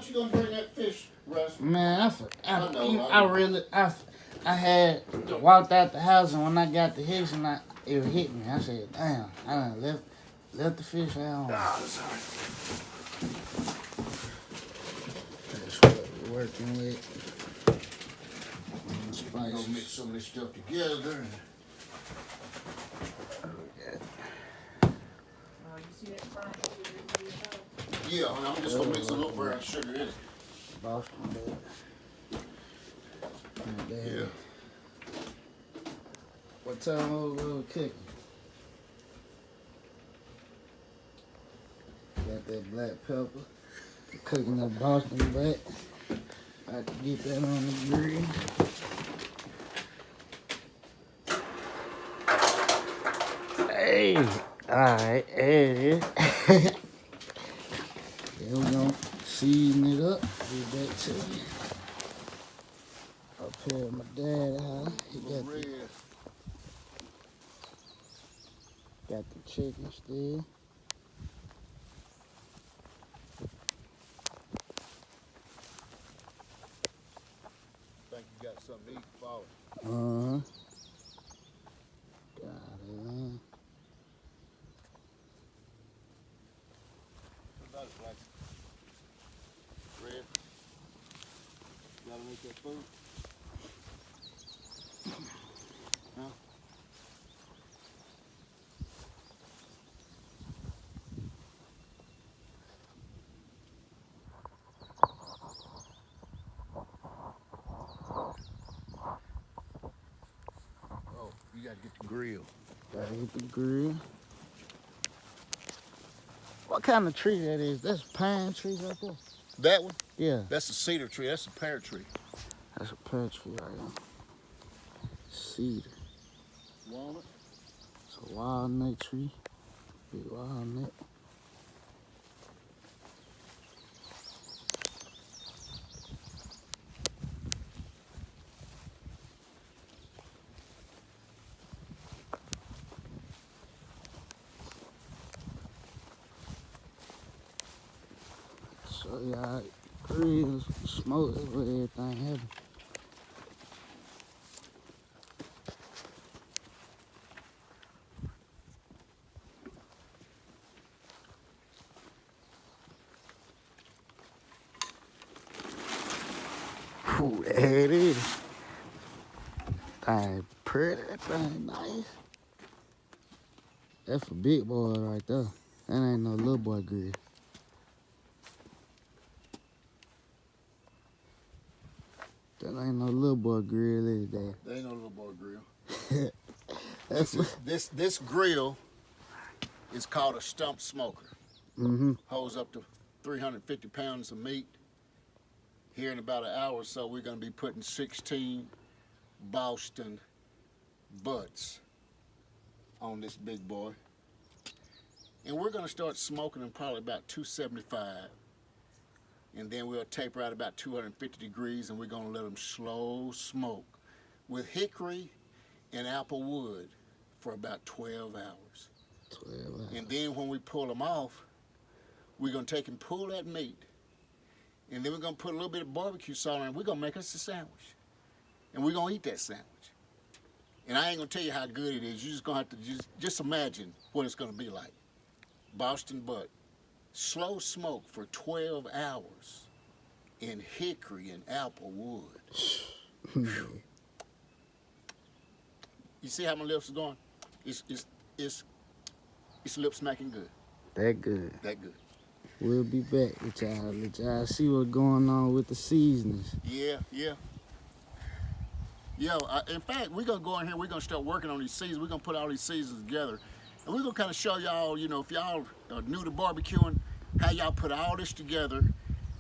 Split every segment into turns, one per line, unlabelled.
thought you were gonna bring that fish, Russ.
Man, I had walked out the house, and when I got the Hicks, and it hit me. I said, damn, I done left the fish at home.
Ah, sorry.
That's what we're working with.
We're gonna mix some of this stuff together. Yeah, I'm just gonna mix a little brown sugar in it.
Boston bed.
Yeah.
What time we were cooking? Got that black pepper. Cooking that Boston butt. I can get that on the grill. Hey, alright, hey. Then we gonna season it up. Get that to you. Up here at my dad's house. He got the chicken still.
Think you got something to eat for it.
Got it, man.
Red. Gotta make that food. Huh? Oh, you gotta get the grill.
Gotta get the grill. What kind of tree that is? That's a pine tree right there?
That one?
Yeah.
That's a cedar tree. That's a pear tree.
That's a pear tree right there. Cedar.
Walnut?
It's a walnut tree. Big walnut. So y'all grill, smoke, that's where everything happens. Ooh, there it is. Thing pretty, that thing nice. That's for big boy right there. That ain't no little boy grill. That ain't no little boy grill, is that?
That ain't no little boy grill. This grill is called a stump smoker. Holds up to 350 pounds of meat. Here in about an hour or so, we're going to be putting 16 Boston butts on this big boy. And we're going to start smoking them probably about 275. And then we'll taper out about 250 degrees, and we're going to let them slow smoke with hickory and apple wood for about 12 hours.
12 hours.
And then when we pull them off, we're going to take and pull that meat, and then we're going to put a little bit of barbecue salt on it. We're going to make us a sandwich, and we're going to eat that sandwich. And I ain't going to tell you how good it is. You're just going to have to just imagine what it's going to be like. Boston butt. Slow smoke for 12 hours in hickory and apple wood. You see how my lips are going? It's lip smacking good.
That good.
That good.
We'll be back with y'all. Let y'all see what's going on with the seasonings.
Yeah. Yo, in fact, we're going to go in here, we're going to start working on these seasons. We're going to put all these seasons together. And we're going to kind of show y'all, you know, if y'all are new to barbecuing, how y'all put all this together.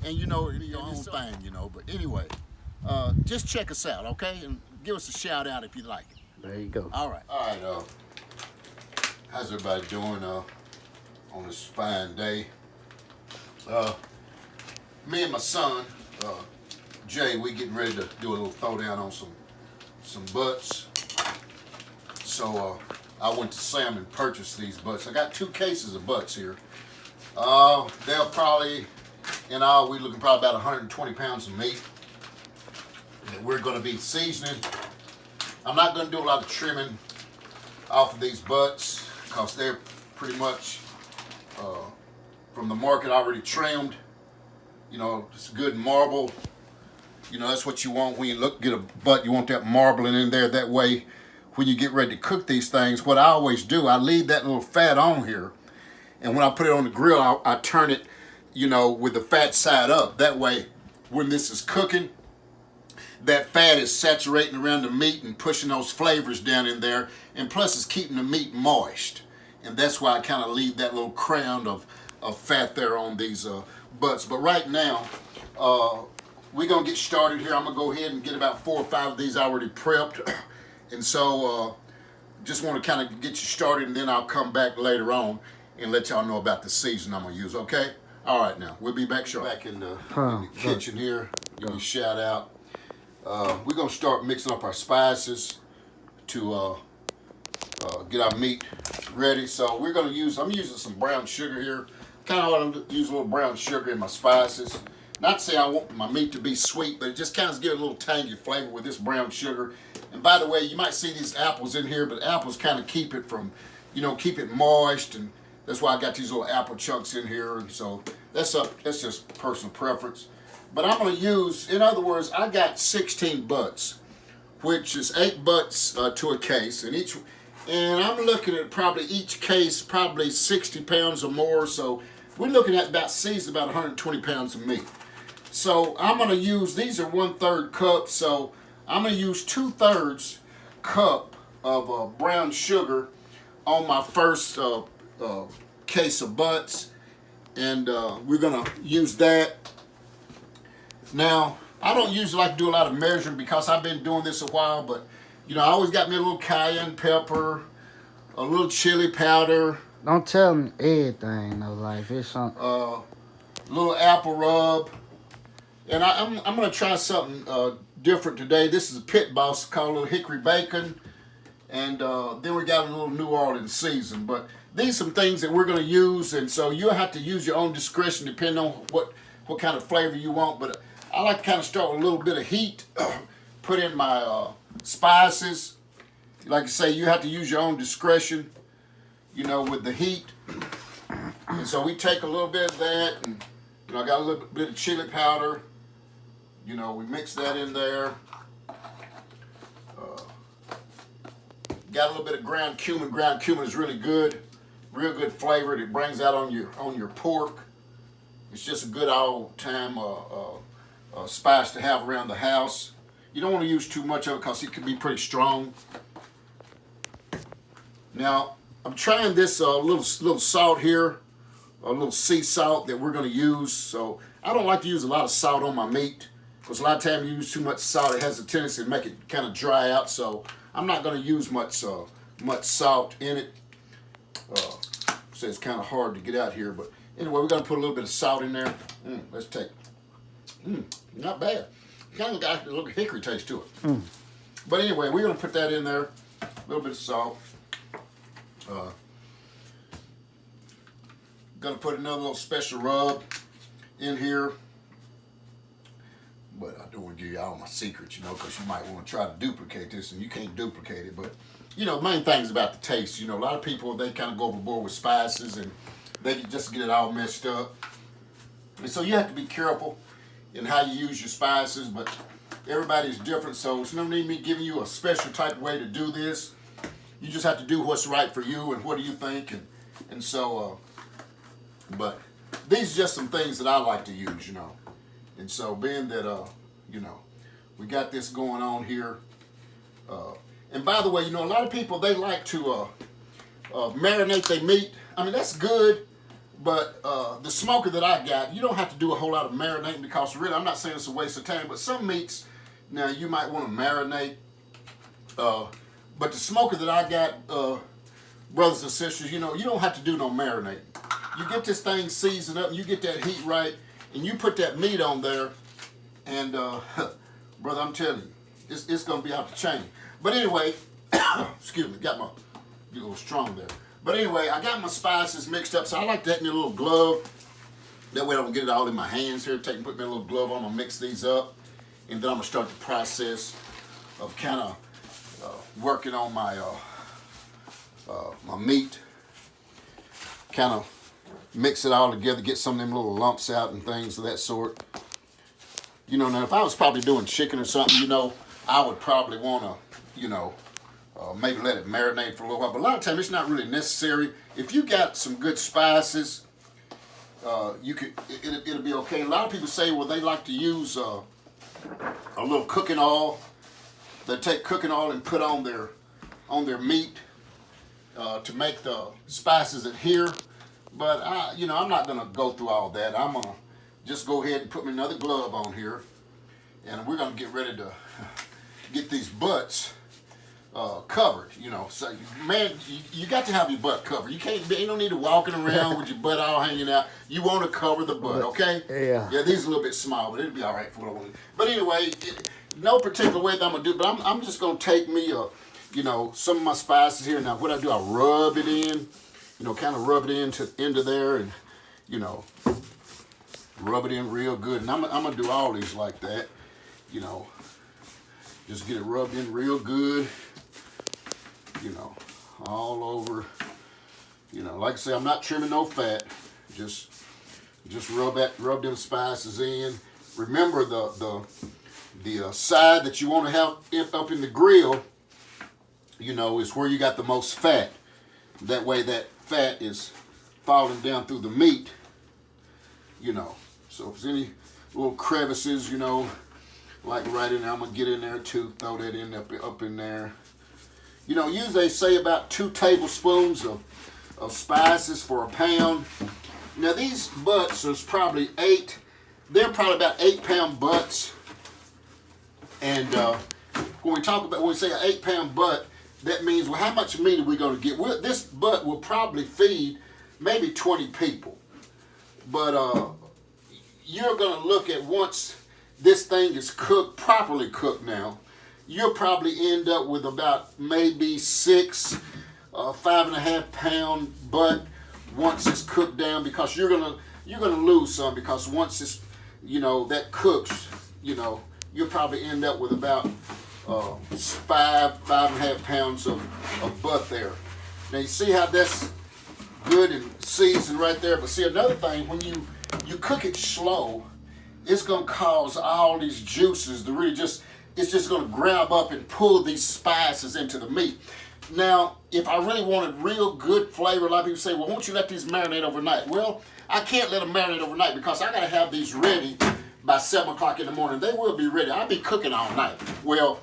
And, you know, your own thing, you know. But anyway, just check us out, okay? And give us a shout out if you like it.
There you go.
All right. All right, how's everybody doing on this fine day? Me and my son, Jay, we getting ready to do a little throwdown on some butts. So I went to Sam and purchased these butts. I got 2 cases of butts here. They'll probably In all, we're looking probably about 120 pounds of meat that we're going to be seasoning. I'm not going to do a lot of trimming off of these butts because they're pretty much from the market already trimmed. You know, it's good marble. You know, that's what you want when you get a butt. You want that marbling in there. That way, when you get ready to cook these things, what I always do, I leave that little fat on here. And when I put it on the grill, I turn it, you know, with the fat side up. That way, when this is cooking, that fat is saturating around the meat and pushing those flavors down in there. And plus, it's keeping the meat moist. And that's why I kind of leave that little crown of fat there on these butts. But right now, we're going to get started here. I'm going to go ahead and get about 4 or 5 of these already prepped. And so, just want to kind of get you started, and then I'll come back later on and let y'all know about the season I'm going to use, okay? All right, now, we'll be back shortly. Back in the kitchen here, give you a shout out. We're going to start mixing up our spices to get our meat ready. So we're going to use, I'm using some brown sugar here. Kind of want to use a little brown sugar in my spices. Not to say I want my meat to be sweet, but it just kind of gives it a little tangy flavor with this brown sugar. And by the way, you might see these apples in here, but apples kind of keep it from, you know, keep it moist, and that's why I got these little apple chunks in here. And so that's just personal preference. But I'm going to use, in other words, I got 16 butts, which is 8 butts to a case, and I'm looking at probably each case probably 60 pounds or more. So we're looking at about seasoned about 120 pounds of meat. So I'm going to use, these are 1/3 cup, so I'm going to use 2/3 cup of brown sugar on my first case of butts, and we're going to use that. Now, I don't usually like to do a lot of measuring because I've been doing this a while, but you know, I always got me a little cayenne pepper, a little chili powder.
Don't tell them everything though, like it's something.
Little apple rub. And I'm going to try something different today. This is a Pit Boss called a little hickory bacon. And then we got a little New Orleans season. But these are some things that we're going to use. And so you'll have to use your own discretion depending on what kind of flavor you want. But I like to kind of start with a little bit of heat. Put in my spices. Like I say, you have to use your own discretion, you know, with the heat. And so we take a little bit of that. And you know, I got a little bit of chili powder. You know, we mix that in there. Got a little bit of ground cumin. Ground cumin is really good, real good flavor. It brings out on your pork. It's just a good all-time spice to have around the house. You don't want to use too much of it because it can be pretty strong. Now, I'm trying this little salt here, a little sea salt that we're going to use. So I don't like to use a lot of salt on my meat, because a lot of times you use too much salt, it has a tendency to make it kind of dry out. So I'm not going to use much salt in it. So it's kind of hard to get out here. But anyway, we're going to put a little bit of salt in there. Let's take. Not bad. Kind of got a little hickory taste to it. But anyway, we're going to put that in there. A little bit of salt. Going to put another little special rub in here. But I don't want to give you all my secrets, you know, because you might want to try to duplicate this, and you can't duplicate it. But, you know, the main thing is about the taste. You know, a lot of people, they kind of go overboard with spices, and they just get it all messed up. And so you have to be careful in how you use your spices, but everybody's different, so it's no need me giving you a special type of way to do this. You just have to do what's right for you and what do you think, and so, but these are just some things that I like to use, you know. And so being that, you know, we got this going on here. And by the way, you know, a lot of people, they like to marinate their meat. I mean, that's good, but the smoker that I got, you don't have to do a whole lot of marinating, because really, I'm not saying it's a waste of time, but some meats, now you might want to marinate. But the smoker that I got, brothers and sisters, you know, you don't have to do no marinating. You get this thing seasoned up, and you get that heat right, and you put that meat on there, and brother, I'm telling you, it's going to be out the chain. But anyway, excuse me, got a little strong there. But anyway, I got my spices mixed up, so I like that in a little glove. That way I don't get it all in my hands here. Put me a little glove on, I'm gonna mix these up. And then I'm gonna start the process of kind of working on my my meat. Kind of mix it all together, get some of them little lumps out and things of that sort. You know, now if I was probably doing chicken or something, you know, I would probably want to, you know, maybe let it marinate for a little while. But a lot of times it's not really necessary. If you got some good spices, it'll be okay. A lot of people say, well, they like to use a little cooking oil. They take cooking oil and put on their meat to make the spices adhere. But you know, I'm not gonna go through all that. I'm gonna just go ahead and put me another glove on here, and we're gonna get ready to get these butts covered. You know, so man, you got to have your butt covered. You can't. Ain't no need to walking around with your butt all hanging out. You want to cover the butt, okay?
Yeah.
Yeah, these are a little bit small, but it'll be all right for what I want. But anyway, no particular way that I'm gonna do. But I'm just gonna take me you know, some of my spices here. Now, what I do, I rub it in. You know, kind of rub it into there, and you know, rub it in real good. And I'm gonna do all these like that. You know, just get it rubbed in real good. You know, all over. You know, like I say, I'm not trimming no fat. Just rub them spices in. Remember the side that you want to have up in the grill. You know, is where you got the most fat. That way, that fat is falling down through the meat. You know, so if there's any little crevices, you know, like right in there, I'm gonna get in there too. Throw that in up in there. You know, usually they say about 2 tablespoons of spices for a pound. Now these butts is probably 8. They're probably about 8-pound butts. And when we say an 8-pound butt, that means, well, how much meat are we going to get? This butt will probably feed maybe 20 people. But you're going to look at, once this thing is cooked, properly cooked now, you'll probably end up with about maybe 6, 5.5-pound butt once it's cooked down, because you're gonna lose some, because once it's, you know, that cooks, you know, you'll probably end up with about 5.5 pounds of butt there. Now you see how that's good and seasoned right there. But see, another thing, when you cook it slow, it's gonna cause all these juices to really it's just gonna grab up and pull these spices into the meat. Now, if I really wanted real good flavor, a lot of people say, well, won't you let these marinate overnight? Well, I can't let them marinate overnight, because I gotta have these ready by 7 o'clock in the morning. They will be ready. I'll be cooking all night. Well,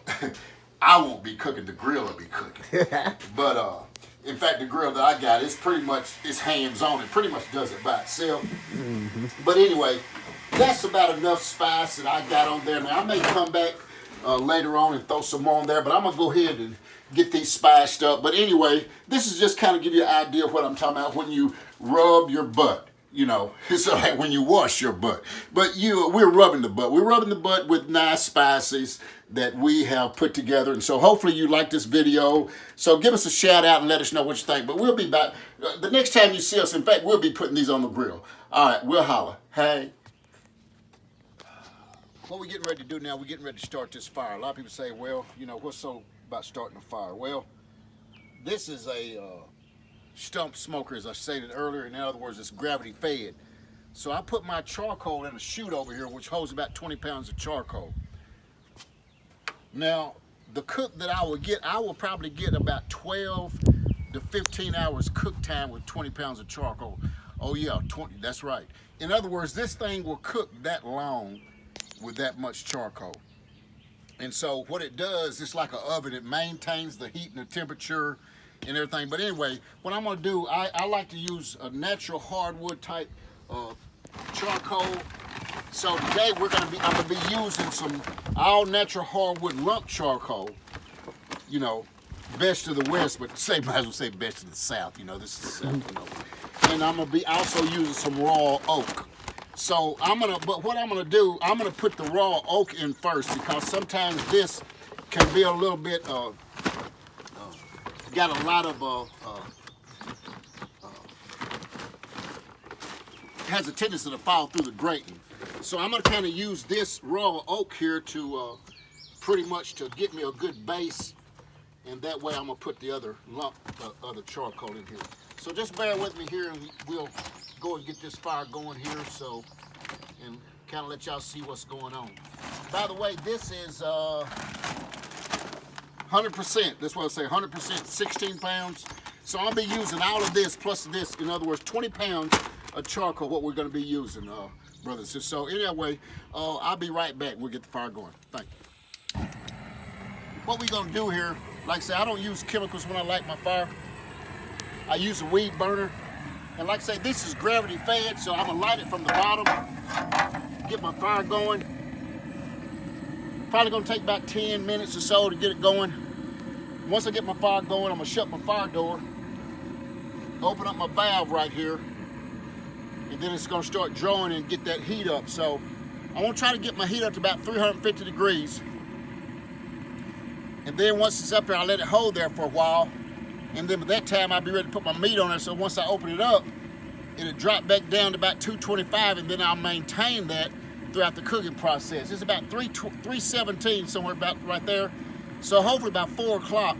I won't be cooking. The grill will be cooking. But in fact, the grill that I got, it's hands-on. It pretty much does it by itself. Mm-hmm. But anyway, that's about enough spice that I got on there. Now, I may come back later on and throw some more on there, but I'm going to go ahead and get these spiced up. But anyway, this is just kind of give you an idea of what I'm talking about when you rub your butt. You know, it's like when you wash your butt. But we're rubbing the butt. We're rubbing the butt with nice spices that we have put together. And so hopefully you like this video. So give us a shout out and let us know what you think. But we'll be back. The next time you see us, in fact, we'll be putting these on the grill. All right, we'll holler. Hey. What we're getting ready to do now, we're getting ready to start this fire. A lot of people say, well, you know, what's so about starting a fire? Well, this is a stump smoker, as I stated earlier. In other words, it's gravity fed. So I put my charcoal in a chute over here, which holds about 20 pounds of charcoal. Now, the cook that I will probably get about 12 to 15 hours cook time with 20 pounds of charcoal. Oh yeah, 20, that's right. In other words, this thing will cook that long with that much charcoal. And so what it does, it's like an oven. It maintains the heat and the temperature and everything. But anyway, what I'm gonna do, I like to use a natural hardwood type charcoal. So today I'm gonna be using some all natural hardwood lump charcoal. You know, best of the West, but might as well say best of the South. You know, this is the South. You know. And I'm gonna be also using some raw oak. So but what I'm gonna do, I'm gonna put the raw oak in first, because sometimes this can be a little bit got a lot of has a tendency to fall through the grating. So I'm gonna kind of use this raw oak here to pretty much to get me a good base, and that way I'm gonna put the other lump, other charcoal in here. So just bear with me here, and we'll go and get this fire going here. So, and kind of let y'all see what's going on. By the way, this is 100%. That's what I say, 100%, 16 pounds. So I'll be using all of this plus this. In other words, 20 pounds of charcoal, what we're gonna be using, brothers. So anyway, I'll be right back. We'll get the fire going. Thank you. What we're gonna do here, like I said, I don't use chemicals when I light my fire. I use a weed burner. And like I say, this is gravity fed, so I'm gonna light it from the bottom, get my fire going. Probably gonna take about 10 minutes or so to get it going. Once I get my fire going, I'm gonna shut my fire door, open up my valve right here, and then it's gonna start drawing and get that heat up. So I wanna try to get my heat up to about 350 degrees. And then once it's up there, I'll let it hold there for a while. And then by that time, I'll be ready to put my meat on there. So once I open it up, it'll drop back down to about 225, and then I'll maintain that throughout the cooking process. It's about 317, somewhere about right there. So hopefully by 4 o'clock,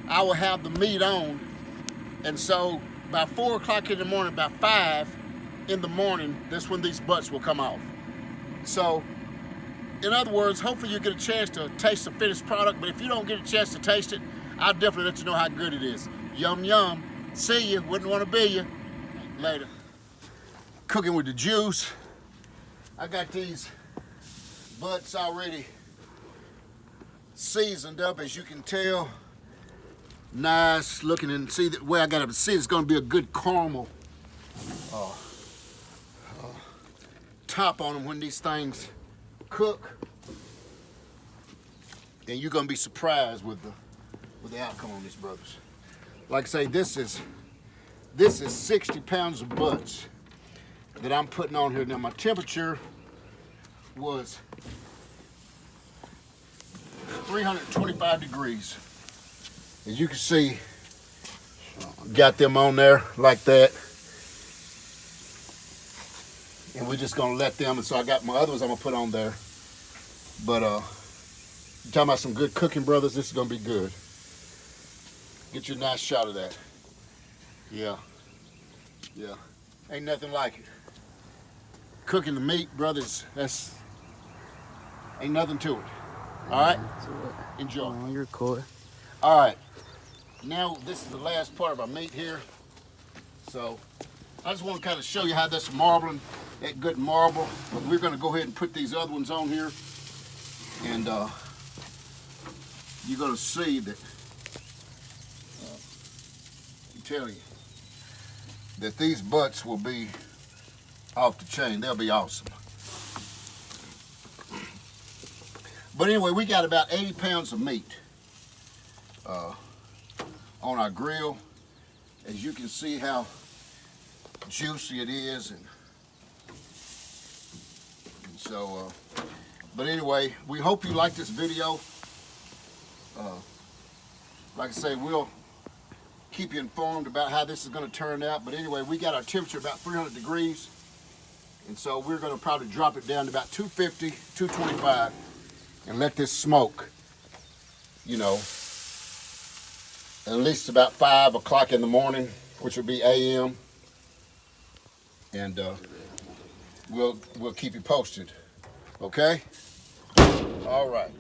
I will have the meat on. And so by 4 o'clock in the morning, about 5 in the morning, that's when these butts will come off. So in other words, hopefully you get a chance to taste the finished product, but if you don't get a chance to taste it, I'll definitely let you know how good it is. Yum, yum. See you. Wouldn't want to be you. Later. Cooking with the juice. I got these butts already seasoned up, as you can tell. Nice looking, and see the way I got it to see, it's going to be a good caramel top on them when these things cook. And you're going to be surprised with the outcome on this, brothers. Like I say, this is 60 pounds of butts that I'm putting on here. Now my temperature was 325 degrees. As you can see, got them on there like that. And we're just gonna let them, and so I got my other ones I'm gonna put on there. But you're talking about some good cooking, brothers, this is gonna be good. Get you a nice shot of that. Yeah. Yeah. Ain't nothing like it. Cooking the meat, brothers, ain't nothing to it. All right? Enjoy.
You're recording.
All right. Now, this is the last part of our meat here. So, I just want to kind of show you how this marbling, that good marble. But we're going to go ahead and put these other ones on here. And you're going to see that, I tell you, that these butts will be off the chain. They'll be awesome. But anyway, we got about 80 pounds of meat on our grill. As you can see how juicy it is. And so, but anyway, we hope you like this video. Like I say, we'll keep you informed about how this is going to turn out. But anyway, we got our temperature about 300 degrees. And so we're going to probably drop it down to about 250, 225 and let this smoke, you know, at least about 5 o'clock in the morning, which would be a.m. And we'll keep you posted. Okay? All right.